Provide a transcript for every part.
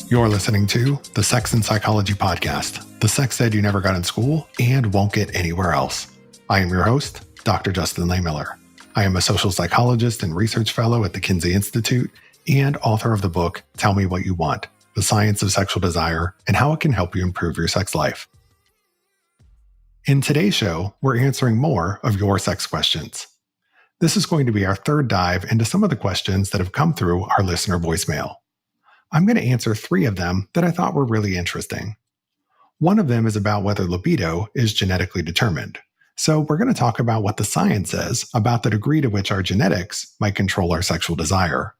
You're listening to the Sex and Psychology Podcast, the sex ed you never got in school and won't get anywhere else. I am your host, Dr. Justin Lehmiller. I am a social psychologist and research fellow at the Kinsey Institute and author of the book, Tell Me What You Want, The Science of Sexual Desire and How It Can Help You Improve Your Sex Life. In today's show, we're answering more of your sex questions. This is going to be our third dive into some of the questions that have come through our listener voicemail. I'm going to answer 3 of them that I thought were really interesting. One of them is about whether libido is genetically determined. So we're going to talk about what the science says about the degree to which our genetics might control our sexual desire.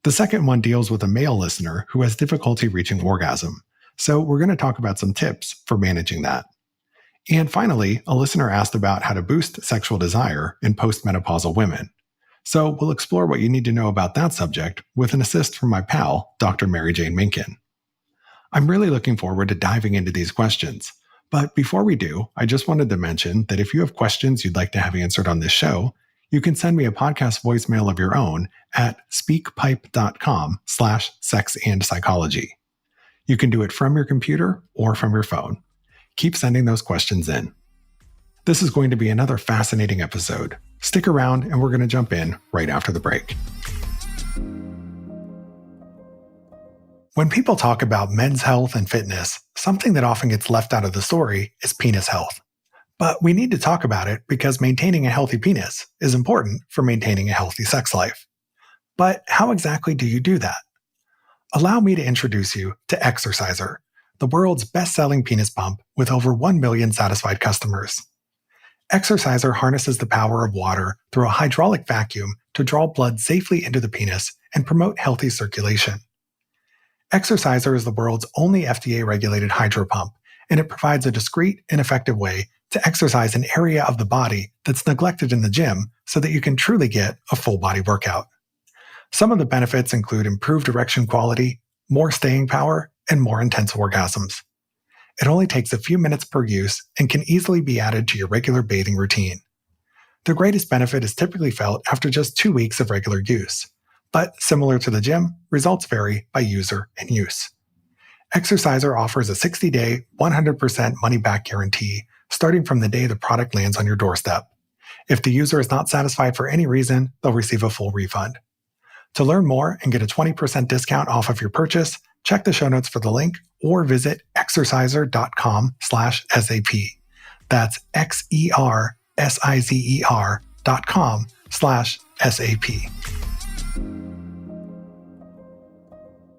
The second one deals with a male listener who has difficulty reaching orgasm. So we're going to talk about some tips for managing that. And finally, a listener asked about how to boost sexual desire in postmenopausal women. So we'll explore what you need to know about that subject with an assist from my pal, Dr. Mary Jane Minkin. I'm really looking forward to diving into these questions. But before we do, I just wanted to mention that if you have questions you'd like to have answered on this show, you can send me a podcast voicemail of your own at speakpipe.com/sexandpsychology. You can do it from your computer or from your phone. Keep sending those questions in. This is going to be another fascinating episode. Stick around and we're going to jump in right after the break. When people talk about men's health and fitness, something that often gets left out of the story is penis health. But we need to talk about it because maintaining a healthy penis is important for maintaining a healthy sex life. But how exactly do you do that? Allow me to introduce you to Exerciser, the world's best-selling penis pump with over 1 million satisfied customers. Exerciser harnesses the power of water through a hydraulic vacuum to draw blood safely into the penis and promote healthy circulation. Exerciser is the world's only FDA-regulated hydro pump, and it provides a discreet and effective way to exercise an area of the body that's neglected in the gym so that you can truly get a full-body workout. Some of the benefits include improved erection quality, more staying power, and more intense orgasms. It only takes a few minutes per use and can easily be added to your regular bathing routine. The greatest benefit is typically felt after just 2 weeks of regular use. But similar to the gym, results vary by user and use. Exerciser offers a 60-day, 100% money-back guarantee starting from the day the product lands on your doorstep. If the user is not satisfied for any reason, they'll receive a full refund. To learn more and get a 20% discount off of your purchase, check the show notes for the link or visit exerciser.com/SAP. That's exerciser.com/SAP.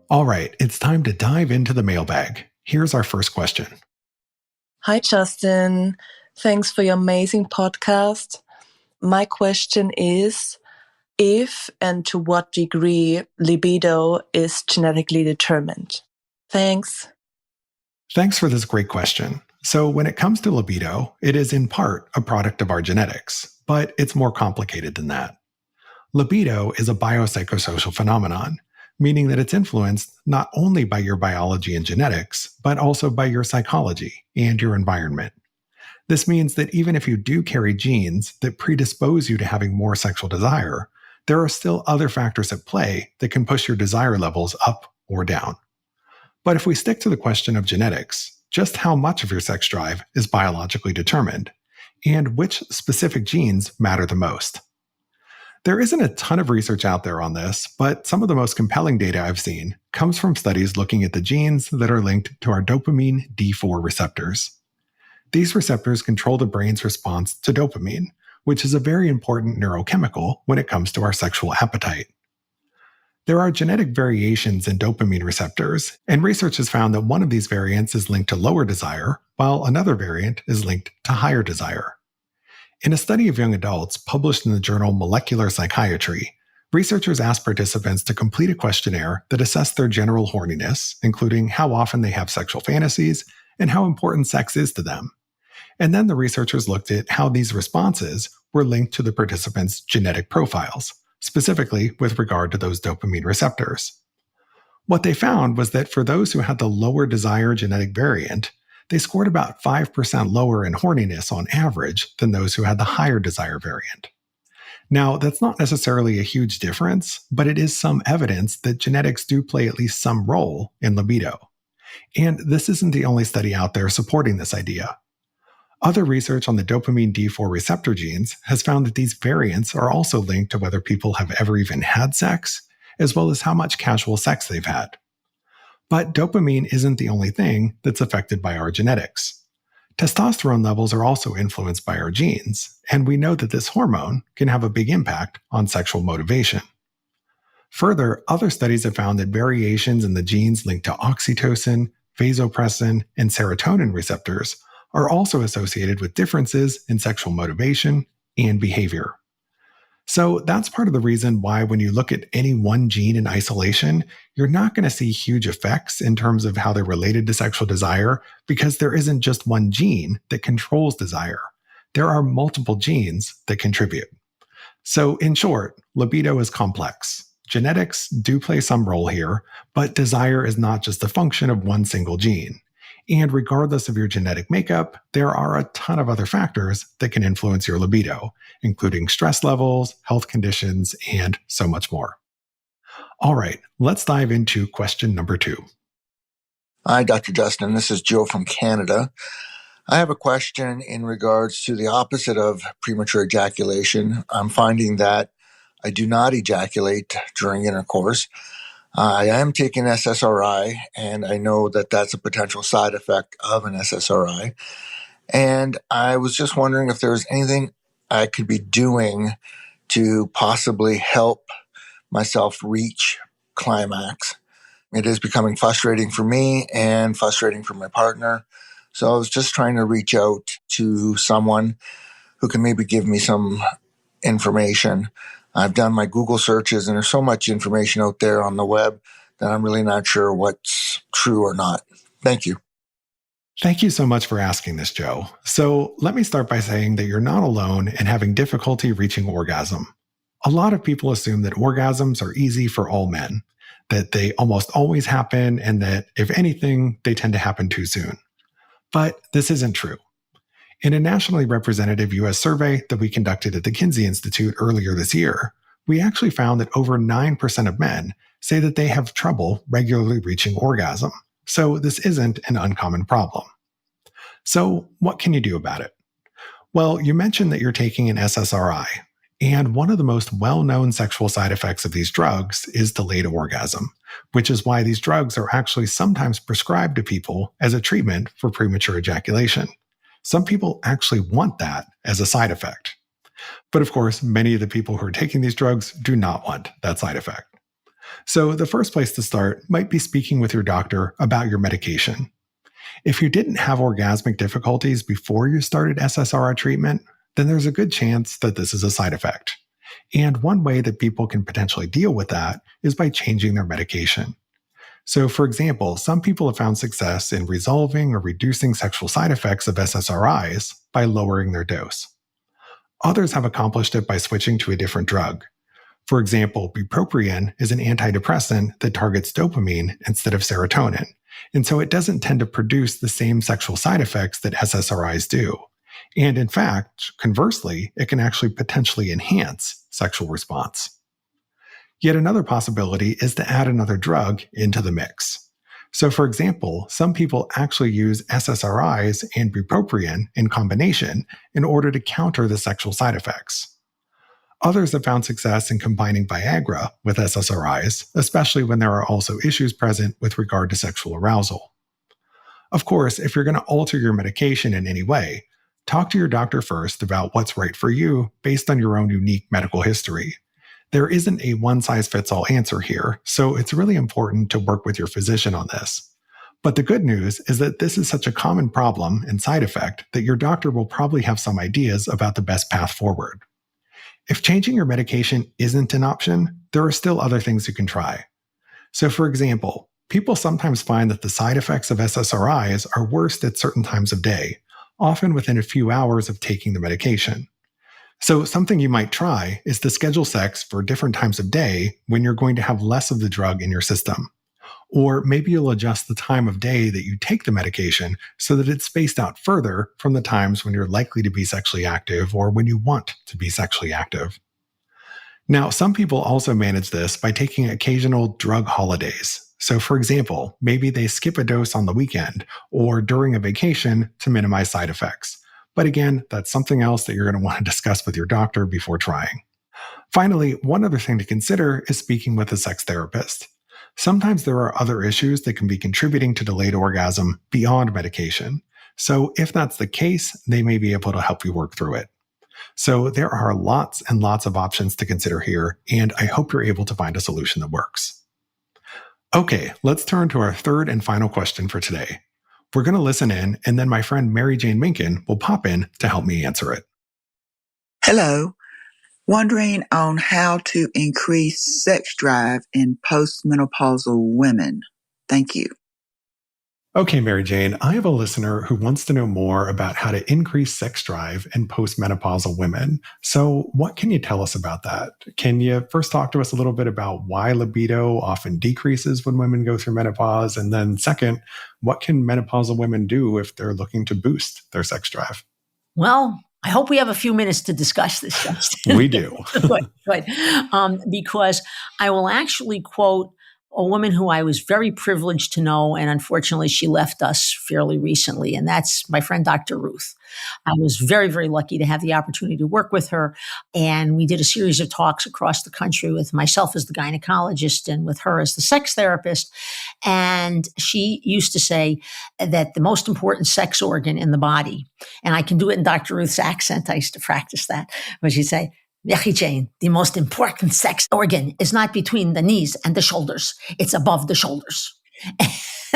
All right, it's time to dive into the mailbag. Here's our first question. Hi, Justin. Thanks for your amazing podcast. My question is, if and to what degree libido is genetically determined? Thanks. Thanks for this great question. So when it comes to libido, it is in part a product of our genetics, but it's more complicated than that. Libido is a biopsychosocial phenomenon, meaning that it's influenced not only by your biology and genetics, but also by your psychology and your environment. This means that even if you do carry genes that predispose you to having more sexual desire, there are still other factors at play that can push your desire levels up or down. But if we stick to the question of genetics, just how much of your sex drive is biologically determined, and which specific genes matter the most? There isn't a ton of research out there on this, but some of the most compelling data I've seen comes from studies looking at the genes that are linked to our dopamine D4 receptors. These receptors control the brain's response to dopamine, which is a very important neurochemical when it comes to our sexual appetite. There are genetic variations in dopamine receptors, and research has found that one of these variants is linked to lower desire, while another variant is linked to higher desire. In a study of young adults published in the journal Molecular Psychiatry, researchers asked participants to complete a questionnaire that assessed their general horniness, including how often they have sexual fantasies and how important sex is to them. And then the researchers looked at how these responses were linked to the participants' genetic profiles, specifically with regard to those dopamine receptors. What they found was that for those who had the lower desire genetic variant, they scored about 5% lower in horniness on average than those who had the higher desire variant. Now, that's not necessarily a huge difference, but it is some evidence that genetics do play at least some role in libido. And this isn't the only study out there supporting this idea. Other research on the dopamine D4 receptor genes has found that these variants are also linked to whether people have ever even had sex, as well as how much casual sex they've had. But dopamine isn't the only thing that's affected by our genetics. Testosterone levels are also influenced by our genes, and we know that this hormone can have a big impact on sexual motivation. Further, other studies have found that variations in the genes linked to oxytocin, vasopressin, and serotonin receptors are also associated with differences in sexual motivation and behavior. So that's part of the reason why when you look at any one gene in isolation, you're not going to see huge effects in terms of how they're related to sexual desire, because there isn't just one gene that controls desire. There are multiple genes that contribute. So in short, libido is complex. Genetics do play some role here, but desire is not just a function of one single gene. And regardless of your genetic makeup, there are a ton of other factors that can influence your libido, including stress levels, health conditions, and so much more. All right, let's dive into question number 2. Hi, Dr. Justin. This is Joe from Canada. I have a question in regards to the opposite of premature ejaculation. I'm finding that I do not ejaculate during intercourse. I am taking SSRI, and I know that that's a potential side effect of an SSRI. And I was just wondering if there's anything I could be doing to possibly help myself reach climax. It is becoming frustrating for me and frustrating for my partner. So I was just trying to reach out to someone who can maybe give me some information. I've done my Google searches, and there's so much information out there on the web that I'm really not sure what's true or not. Thank you. Thank you so much for asking this, Joe. So let me start by saying that you're not alone in having difficulty reaching orgasm. A lot of people assume that orgasms are easy for all men, that they almost always happen, and that, if anything, they tend to happen too soon. But this isn't true. In a nationally representative U.S. survey that we conducted at the Kinsey Institute earlier this year, we actually found that over 9% of men say that they have trouble regularly reaching orgasm. So this isn't an uncommon problem. So what can you do about it? Well, you mentioned that you're taking an SSRI, and one of the most well-known sexual side effects of these drugs is delayed orgasm, which is why these drugs are actually sometimes prescribed to people as a treatment for premature ejaculation. Some people actually want that as a side effect. But of course, many of the people who are taking these drugs do not want that side effect. So the first place to start might be speaking with your doctor about your medication. If you didn't have orgasmic difficulties before you started SSRI treatment, then there's a good chance that this is a side effect. And one way that people can potentially deal with that is by changing their medication. So, for example, some people have found success in resolving or reducing sexual side effects of SSRIs by lowering their dose. Others have accomplished it by switching to a different drug. For example, bupropion is an antidepressant that targets dopamine instead of serotonin, and so it doesn't tend to produce the same sexual side effects that SSRIs do. And in fact, conversely, it can actually potentially enhance sexual response. Yet another possibility is to add another drug into the mix. So for example, some people actually use SSRIs and bupropion in combination in order to counter the sexual side effects. Others have found success in combining Viagra with SSRIs, especially when there are also issues present with regard to sexual arousal. Of course, if you're going to alter your medication in any way, talk to your doctor first about what's right for you based on your own unique medical history. There isn't a one-size-fits-all answer here, so it's really important to work with your physician on this. But the good news is that this is such a common problem and side effect that your doctor will probably have some ideas about the best path forward. If changing your medication isn't an option, there are still other things you can try. So for example, people sometimes find that the side effects of SSRIs are worst at certain times of day, often within a few hours of taking the medication. So something you might try is to schedule sex for different times of day when you're going to have less of the drug in your system. Or maybe you'll adjust the time of day that you take the medication so that it's spaced out further from the times when you're likely to be sexually active or when you want to be sexually active. Now, some people also manage this by taking occasional drug holidays. So, for example, maybe they skip a dose on the weekend or during a vacation to minimize side effects. But again, that's something else that you're going to want to discuss with your doctor before trying. Finally, one other thing to consider is speaking with a sex therapist. Sometimes there are other issues that can be contributing to delayed orgasm beyond medication. So, if that's the case, they may be able to help you work through it. So, there are lots and lots of options to consider here, and I hope you're able to find a solution that works. Okay, let's turn to our third and final question for today. We're going to listen in, and then my friend Mary Jane Minkin will pop in to help me answer it. Hello. Wondering on how to increase sex drive in postmenopausal women. Thank you. Okay, Mary Jane, I have a listener who wants to know more about how to increase sex drive in postmenopausal women. So, what can you tell us about that? Can you first talk to us a little bit about why libido often decreases when women go through menopause? And then, second, what can menopausal women do if they're looking to boost their sex drive? Well, I hope we have a few minutes to discuss this, Justin. We do. Good. Because I will actually quote a woman who I was very privileged to know, and unfortunately she left us fairly recently, and that's my friend Dr. Ruth. I was very, very lucky to have the opportunity to work with her, and we did a series of talks across the country with myself as the gynecologist and with her as the sex therapist, and she used to say that the most important sex organ in the body, and I can do it in Dr. Ruth's accent, I used to practice that, but she'd say, Mary Jane, the most important sex organ is not between the knees and the shoulders. It's above the shoulders.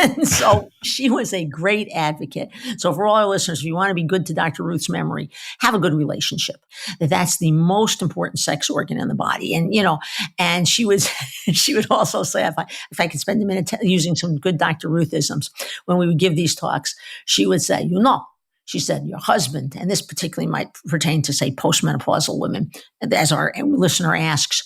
And so she was a great advocate. So for all our listeners, if you want to be good to Dr. Ruth's memory, have a good relationship. That's the most important sex organ in the body. And, and she would also say, if I could spend a minute using some good Dr. Ruthisms, when we would give these talks, she would say, she said, your husband, and this particularly might pertain to, say, postmenopausal women, as our listener asks,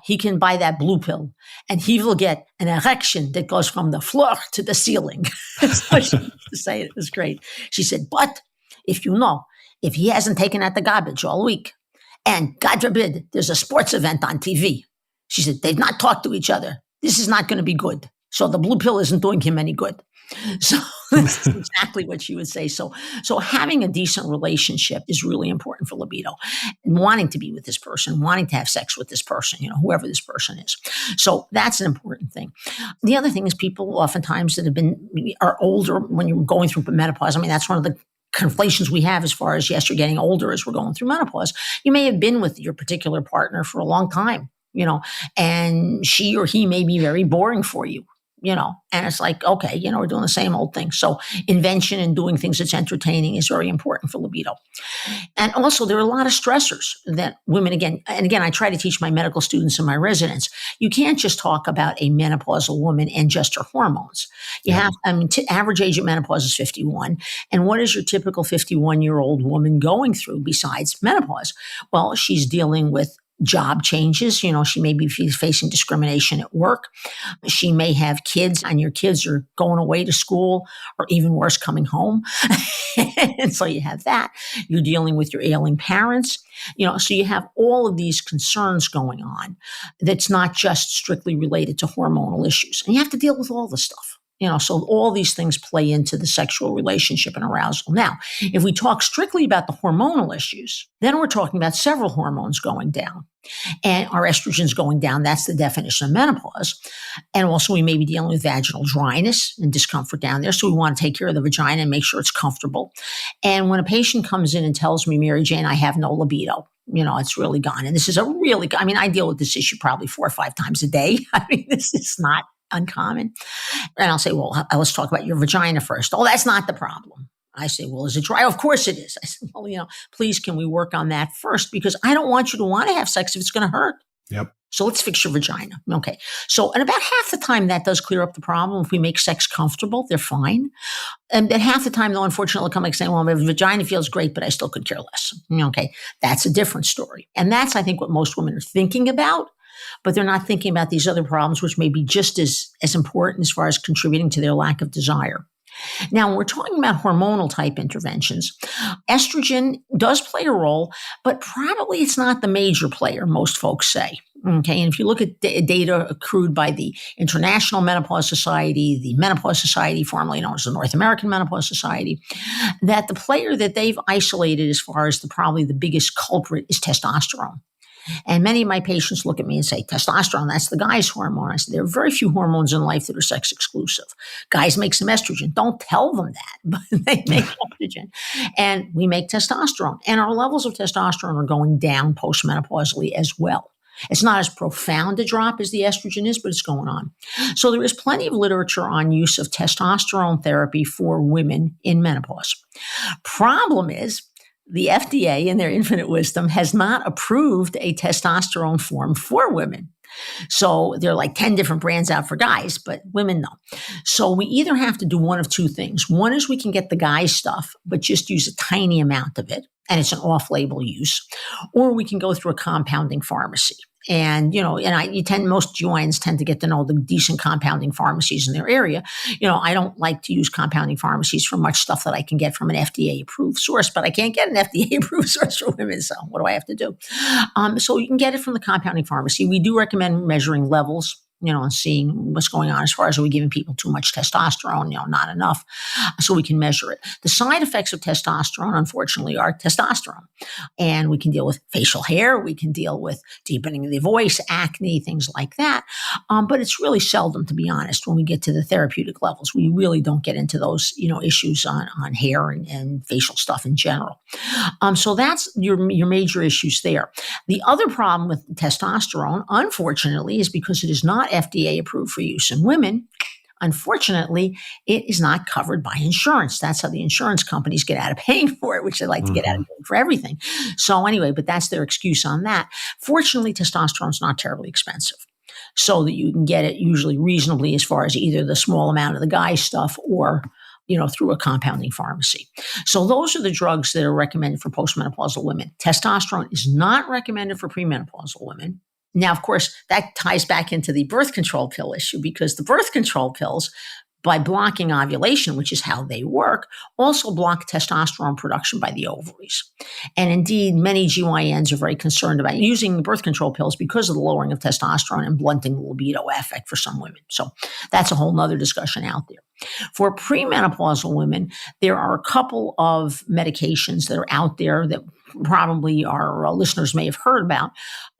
he can buy that blue pill and he will get an erection that goes from the floor to the ceiling. So she used to say it was great. She said, but if he hasn't taken out the garbage all week, and God forbid, there's a sports event on TV, she said, they've not talked to each other. This is not going to be good. So the blue pill isn't doing him any good. So that's exactly what she would say. So having a decent relationship is really important for libido, and wanting to be with this person, wanting to have sex with this person, whoever this person is. So that's an important thing. The other thing is people oftentimes that are older when you're going through menopause. I mean, that's one of the conflations we have as far as, yes, you're getting older as we're going through menopause. You may have been with your particular partner for a long time, and she or he may be very boring for you. And it's like, okay, we're doing the same old thing. So invention and doing things that's entertaining is very important for libido. And also there are a lot of stressors that women, again, I try to teach my medical students and my residents, you can't just talk about a menopausal woman and just her hormones. Average age of menopause is 51. And what is your typical 51-year-old woman going through besides menopause? Well, she's dealing with job changes. She may be facing discrimination at work. She may have kids, and your kids are going away to school, or even worse, coming home. And so you have that. You're dealing with your ailing parents. So you have all of these concerns going on that's not just strictly related to hormonal issues. And you have to deal with all the stuff. So all these things play into the sexual relationship and arousal. Now, if we talk strictly about the hormonal issues, then we're talking about several hormones going down and our estrogens going down. That's the definition of menopause. And also we may be dealing with vaginal dryness and discomfort down there. So we want to take care of the vagina and make sure it's comfortable. And when a patient comes in and tells me, Mary Jane, I have no libido, it's really gone. And this is I deal with this issue probably 4 or 5 times a day. This is not uncommon. And I'll say, well, let's talk about your vagina first. Oh, that's not the problem. I say, well, is it dry? Of course it is. I said, well, please, can we work on that first? Because I don't want you to want to have sex if it's going to hurt. Yep. So let's fix your vagina. Okay. So, and about half the time that does clear up the problem. If we make sex comfortable, they're fine. And half the time, though, unfortunately, they'll come like saying, well, my vagina feels great, but I still could care less. Okay. That's a different story. And that's, I think, what most women are thinking about. But they're not thinking about these other problems, which may be just as important as far as contributing to their lack of desire. Now, when we're talking about hormonal type interventions, estrogen does play a role, but probably it's not the major player, most folks say. Okay, and if you look at data accrued by the International Menopause Society, the Menopause Society, formerly known as the North American Menopause Society, that the player that they've isolated as far as probably the biggest culprit is testosterone. And many of my patients look at me and say, testosterone, that's the guy's hormone. I said, there are very few hormones in life that are sex exclusive. Guys make some estrogen. Don't tell them that, but they make estrogen. And we make testosterone. And our levels of testosterone are going down postmenopausally as well. It's not as profound a drop as the estrogen is, but it's going on. So there is plenty of literature on use of testosterone therapy for women in menopause. Problem is, the FDA, in their infinite wisdom, has not approved a testosterone form for women. So there are like 10 different brands out for guys, but women, no. So we either have to do one of two things. One is we can get the guy stuff, but just use a tiny amount of it, and it's an off-label use. Or we can go through a compounding pharmacy. And, most GYNs tend to get to know the decent compounding pharmacies in their area. I don't like to use compounding pharmacies for much stuff that I can get from an FDA approved source, but I can't get an FDA approved source for women. So what do I have to do? So you can get it from the compounding pharmacy. We do recommend measuring levels, and seeing what's going on as far as are we giving people too much testosterone, not enough, so we can measure it. The side effects of testosterone, unfortunately, are testosterone. And we can deal with facial hair. We can deal with deepening of the voice, acne, things like that. But it's really seldom, to be honest, when we get to the therapeutic levels. We really don't get into those, issues on hair and facial stuff in general. So that's your major issues there. The other problem with testosterone, unfortunately, is because it is not FDA approved for use in women. Unfortunately, it is not covered by insurance. That's how the insurance companies get out of paying for it, which they like to get out of paying for everything. So anyway, but that's their excuse on that. Fortunately, testosterone is not terribly expensive, so that you can get it usually reasonably as far as either the small amount of the guy stuff or through a compounding pharmacy. So those are the drugs that are recommended for postmenopausal women. Testosterone is not recommended for premenopausal women. Now, of course, that ties back into the birth control pill issue, because the birth control pills, by blocking ovulation, which is how they work, also block testosterone production by the ovaries. And indeed, many GYNs are very concerned about using the birth control pills because of the lowering of testosterone and blunting the libido effect for some women. So that's a whole nother discussion out there. For premenopausal women, there are a couple of medications that are out there that probably our listeners may have heard about,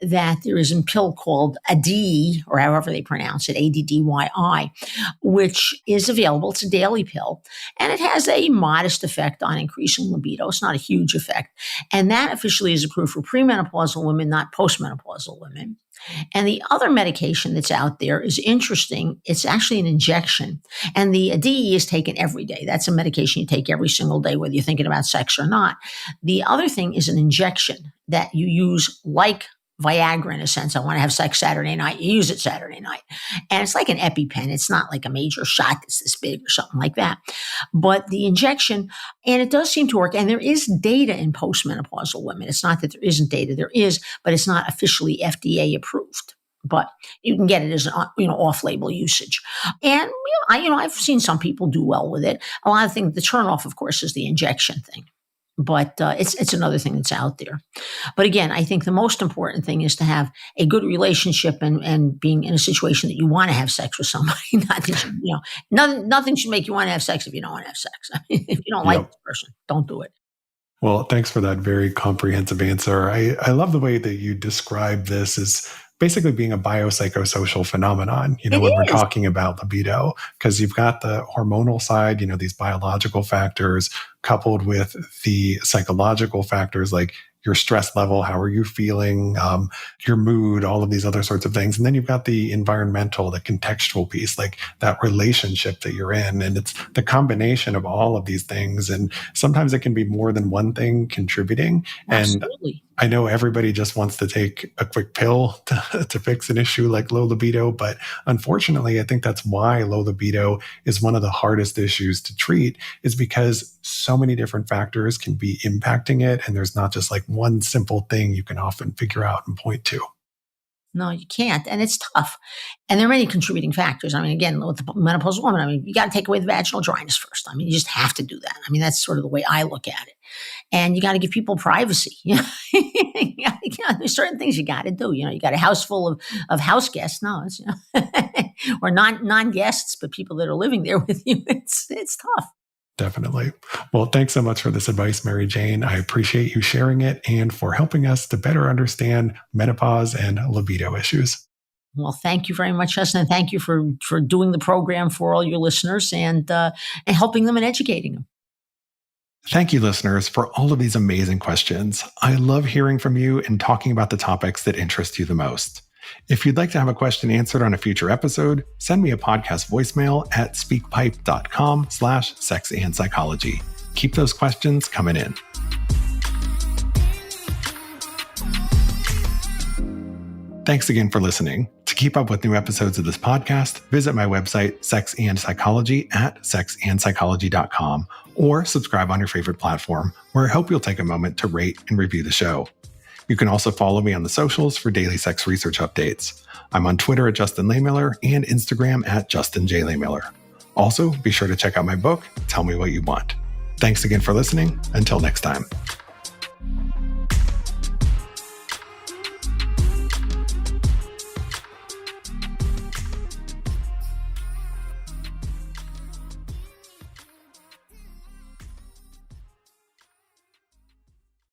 that there is a pill called ADDY, or however they pronounce it, ADDYI, which is available. It's a daily pill, and it has a modest effect on increasing libido. It's not a huge effect. And that officially is approved for premenopausal women, not postmenopausal women. And the other medication that's out there is interesting. It's actually an injection. And the ADDY is taken every day. That's a medication you take every single day, whether you're thinking about sex or not. The other thing is an injection that you use like Viagra, in a sense. I want to have sex Saturday night. You use it Saturday night. And it's like an EpiPen. It's not like a major shot that's this big or something like that. But the injection, and it does seem to work. And there is data in postmenopausal women. It's not that there isn't data. There is, but it's not officially FDA approved. But you can get it as off-label usage. And I've seen some people do well with it. A lot of things, the turnoff, of course, is the injection thing. But it's another thing that's out there. But again, I think the most important thing is to have a good relationship and being in a situation that you want to have sex with somebody. Not that nothing should make you want to have sex if you don't want to have sex. I mean, if you don't like this person, don't do it. Well, thanks for that very comprehensive answer. I love the way that you describe this as basically being a biopsychosocial phenomenon, when we're talking about libido, because you've got the hormonal side, these biological factors coupled with the psychological factors like your stress level, how are you feeling, your mood, all of these other sorts of things. And then you've got the environmental, the contextual piece, like that relationship that you're in. And it's the combination of all of these things. And sometimes it can be more than one thing contributing. Absolutely. And I know everybody just wants to take a quick pill to fix an issue like low libido, but unfortunately, I think that's why low libido is one of the hardest issues to treat, is because so many different factors can be impacting it. And there's not just like one simple thing you can often figure out and point to. No, you can't. And it's tough. And there are many contributing factors. I mean, again, with the menopausal woman, I mean, you got to take away the vaginal dryness first. I mean, you just have to do that. I mean, that's sort of the way I look at it. And you got to give people privacy. There's certain things you got to do. You got a house full of house guests. No, it's, or non-guests, but people that are living there with you. It's tough. Definitely. Well, thanks so much for this advice, Mary Jane. I appreciate you sharing it and for helping us to better understand menopause and libido issues. Well, thank you very much, Justin. And thank you for doing the program for all your listeners and helping them and educating them. Thank you, listeners, for all of these amazing questions. I love hearing from you and talking about the topics that interest you the most. If you'd like to have a question answered on a future episode, send me a podcast voicemail at speakpipe.com/sexandpsychology. Keep those questions coming in. Thanks again for listening. To keep up with new episodes of this podcast, visit my website, Sex and Psychology, at sexandpsychology.com, or subscribe on your favorite platform, where I hope you'll take a moment to rate and review the show. You can also follow me on the socials for daily sex research updates. I'm on Twitter at Justin Lehmiller and Instagram at Justin J. Lehmiller. Also, be sure to check out my book, Tell Me What You Want. Thanks again for listening. Until next time.